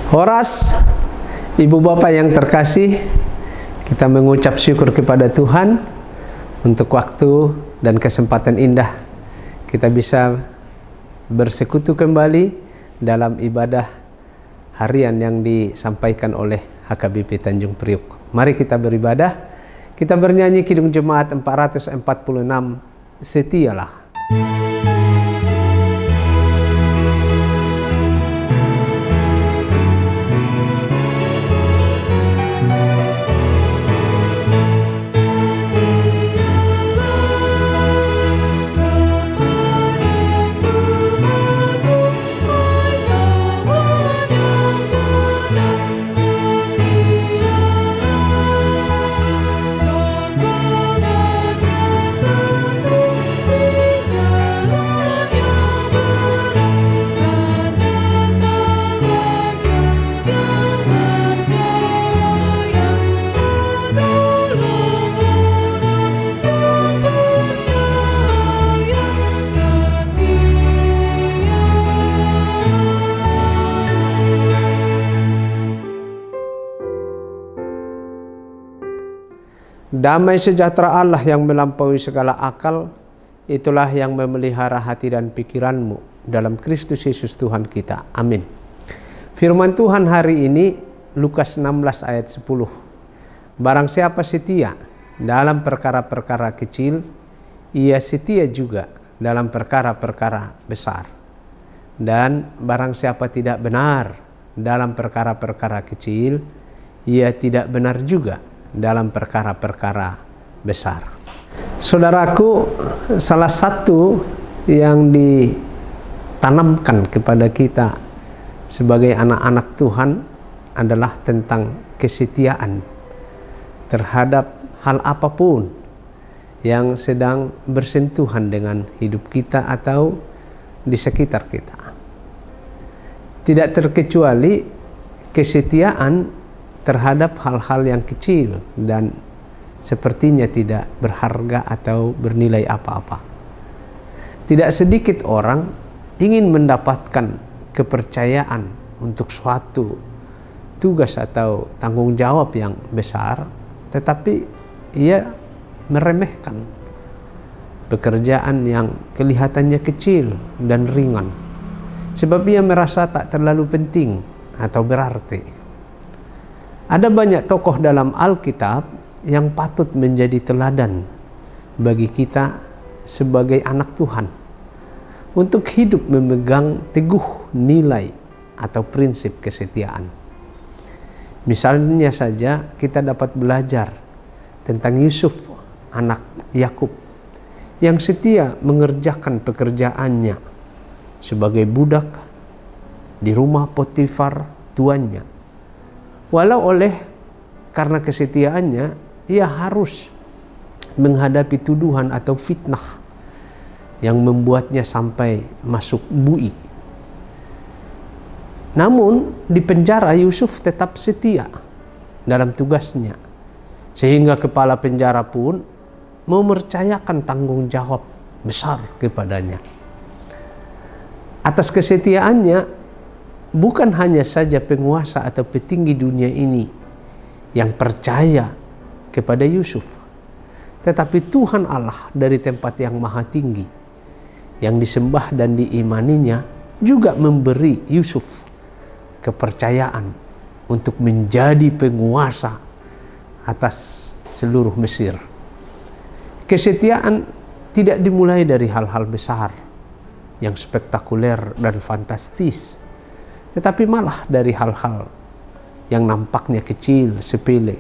Horas, ibu bapak yang terkasih, kita mengucap syukur kepada Tuhan untuk waktu dan kesempatan indah kita bisa bersekutu kembali dalam ibadah harian yang disampaikan oleh HKBP Tanjung Priok. Mari kita beribadah, kita bernyanyi Kidung Jemaat 446, Setialah. Damai sejahtera Allah yang melampaui segala akal, itulah yang memelihara hati dan pikiranmu dalam Kristus Yesus Tuhan kita. Amin. Firman Tuhan hari ini, Lukas 16 ayat 10. Barang siapa setia dalam perkara-perkara kecil, ia setia juga dalam perkara-perkara besar. Dan barang siapa tidak benar dalam perkara-perkara kecil, ia tidak benar juga dalam perkara-perkara besar. Saudaraku, salah satu yang ditanamkan kepada kita sebagai anak-anak Tuhan adalah tentang kesetiaan terhadap hal apapun yang sedang bersentuhan dengan hidup kita atau di sekitar kita. Tidak terkecuali kesetiaan terhadap hal-hal yang kecil dan sepertinya tidak berharga atau bernilai apa-apa. Tidak sedikit orang ingin mendapatkan kepercayaan untuk suatu tugas atau tanggung jawab yang besar, tetapi ia meremehkan pekerjaan yang kelihatannya kecil dan ringan, sebab ia merasa tak terlalu penting atau berarti. Ada banyak tokoh dalam Alkitab yang patut menjadi teladan bagi kita sebagai anak Tuhan untuk hidup memegang teguh nilai atau prinsip kesetiaan. Misalnya saja kita dapat belajar tentang Yusuf, anak Yakub, yang setia mengerjakan pekerjaannya sebagai budak di rumah Potifar tuannya. Walau karena kesetiaannya, ia harus menghadapi tuduhan atau fitnah yang membuatnya sampai masuk bui. Namun di penjara Yusuf tetap setia dalam tugasnya, sehingga kepala penjara pun mempercayakan tanggung jawab besar kepadanya. Atas kesetiaannya, bukan hanya saja penguasa atau petinggi dunia ini yang percaya kepada Yusuf, tetapi Tuhan Allah dari tempat yang maha tinggi yang disembah dan diimaninya juga memberi Yusuf kepercayaan untuk menjadi penguasa atas seluruh Mesir. Kesetiaan tidak dimulai dari hal-hal besar yang spektakuler dan fantastis, tetapi malah dari hal-hal yang nampaknya kecil, sepele,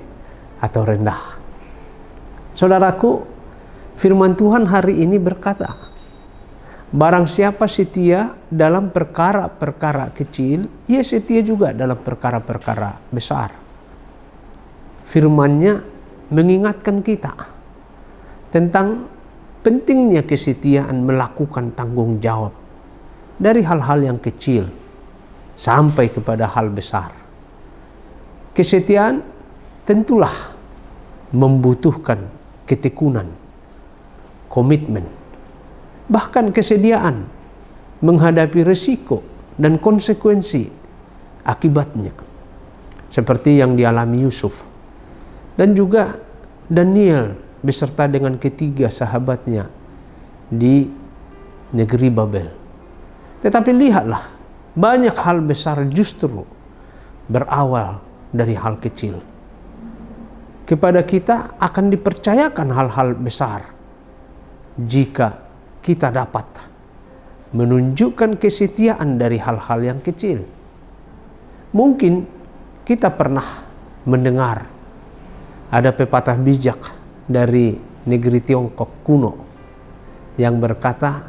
atau rendah. Saudaraku, firman Tuhan hari ini berkata, barang siapa setia dalam perkara-perkara kecil, ia setia juga dalam perkara-perkara besar. Firman-Nya mengingatkan kita tentang pentingnya kesetiaan melakukan tanggung jawab dari hal-hal yang kecil sampai kepada hal besar. Kesetiaan tentulah membutuhkan ketekunan, komitmen, bahkan kesediaan menghadapi resiko dan konsekuensi akibatnya, seperti yang dialami Yusuf dan juga Daniel beserta dengan ketiga sahabatnya di negeri Babel. Tetapi lihatlah, banyak hal besar justru berawal dari hal kecil. Kepada kita akan dipercayakan hal-hal besar jika kita dapat menunjukkan kesetiaan dari hal-hal yang kecil. Mungkin kita pernah mendengar ada pepatah bijak dari negeri Tiongkok kuno yang berkata,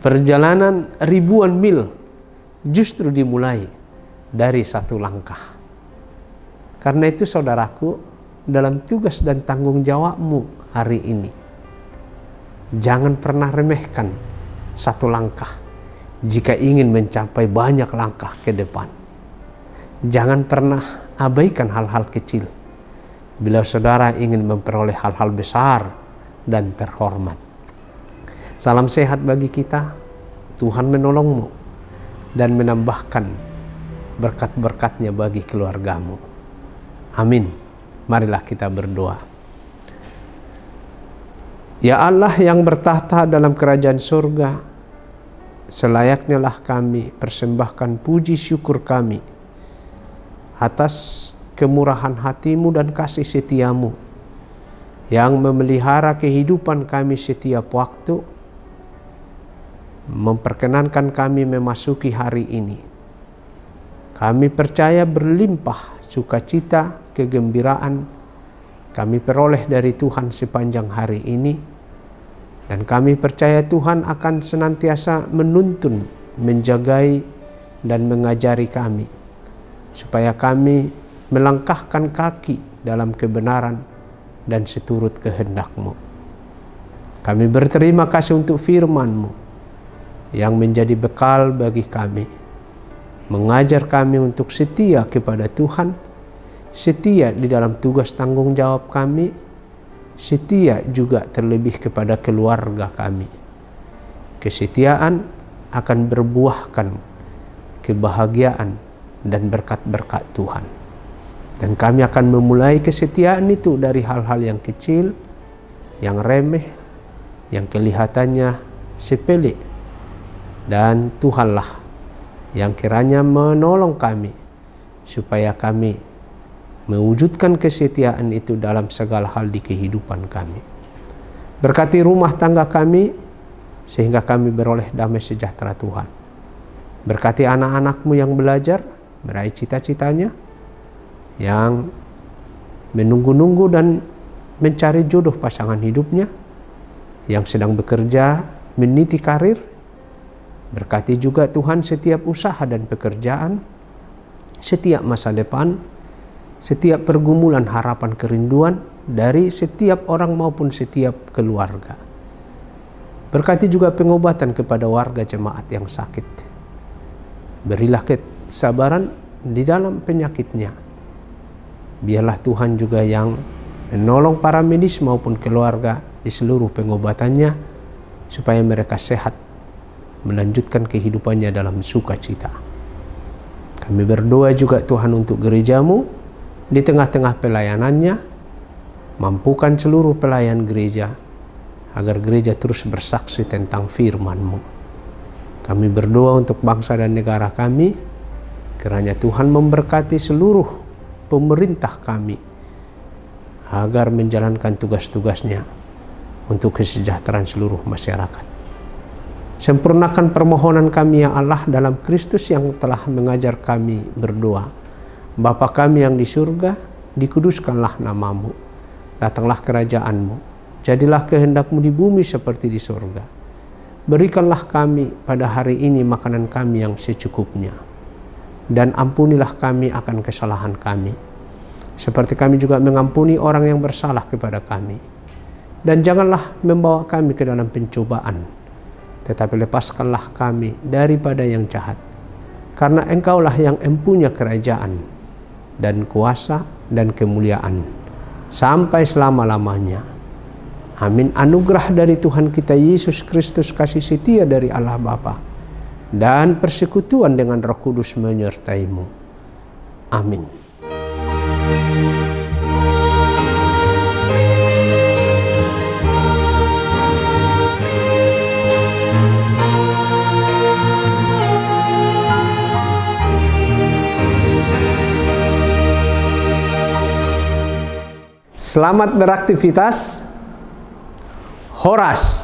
perjalanan ribuan mil justru dimulai dari satu langkah. Karena itu saudaraku, dalam tugas dan tanggung jawabmu hari ini, jangan pernah remehkan satu langkah jika ingin mencapai banyak langkah ke depan. Jangan pernah abaikan hal-hal kecil bila saudara ingin memperoleh hal-hal besar dan terhormat. Salam sehat bagi kita. Tuhan menolongmu dan menambahkan berkat-berkatnya bagi keluargamu. Amin. Marilah kita berdoa. Ya Allah yang bertahta dalam kerajaan surga, selayaknya lah kami persembahkan puji syukur kami atas kemurahan hati-Mu dan kasih setia-Mu yang memelihara kehidupan kami setiap waktu, memperkenankan kami memasuki hari ini. Kami percaya berlimpah sukacita, kegembiraan kami peroleh dari Tuhan sepanjang hari ini, dan kami percaya Tuhan akan senantiasa menuntun, menjagai, dan mengajari kami supaya kami melangkahkan kaki dalam kebenaran dan seturut kehendak-Mu. Kami berterima kasih untuk firman-Mu yang menjadi bekal bagi kami, mengajar kami untuk setia kepada Tuhan, setia di dalam tugas tanggung jawab kami, setia juga terlebih kepada keluarga kami. Kesetiaan akan berbuahkan kebahagiaan dan berkat-berkat Tuhan. Dan kami akan memulai kesetiaan itu dari hal-hal yang kecil, yang remeh, yang kelihatannya sepele. Dan Tuhanlah yang kiranya menolong kami supaya kami mewujudkan kesetiaan itu dalam segala hal di kehidupan kami. Berkati rumah tangga kami sehingga kami beroleh damai sejahtera Tuhan. Berkati anak-anak-Mu yang belajar meraih cita-citanya, yang menunggu-nunggu dan mencari jodoh pasangan hidupnya, yang sedang bekerja meniti karir. Berkati juga Tuhan setiap usaha dan pekerjaan, setiap masa depan, setiap pergumulan harapan kerinduan dari setiap orang maupun setiap keluarga. Berkati juga pengobatan kepada warga jemaat yang sakit. Berilah kesabaran di dalam penyakitnya. Biarlah Tuhan juga yang menolong para medis maupun keluarga di seluruh pengobatannya supaya mereka sehat melanjutkan kehidupannya dalam sukacita. Kami berdoa juga Tuhan untuk gereja-Mu di tengah-tengah pelayanannya, mampukan seluruh pelayan gereja agar gereja terus bersaksi tentang firman-Mu. Kami berdoa untuk bangsa dan negara kami, kiranya Tuhan memberkati seluruh pemerintah kami agar menjalankan tugas-tugasnya untuk kesejahteraan seluruh masyarakat. Sempurnakan permohonan kami ya Allah dalam Kristus yang telah mengajar kami berdoa. Bapa kami yang di surga, dikuduskanlah nama-Mu. Datanglah kerajaan-Mu. Jadilah kehendak-Mu di bumi seperti di surga. Berikanlah kami pada hari ini makanan kami yang secukupnya. Dan ampunilah kami akan kesalahan kami, seperti kami juga mengampuni orang yang bersalah kepada kami. Dan janganlah membawa kami ke dalam pencobaan, tetapi lepaskanlah kami daripada yang jahat. Karena Engkaulah yang empunya kerajaan dan kuasa dan kemuliaan sampai selama-lamanya. Amin. Anugerah dari Tuhan kita Yesus Kristus, kasih setia dari Allah Bapa, dan persekutuan dengan Roh Kudus menyertaimu. Amin. Selamat beraktivitas. Horas.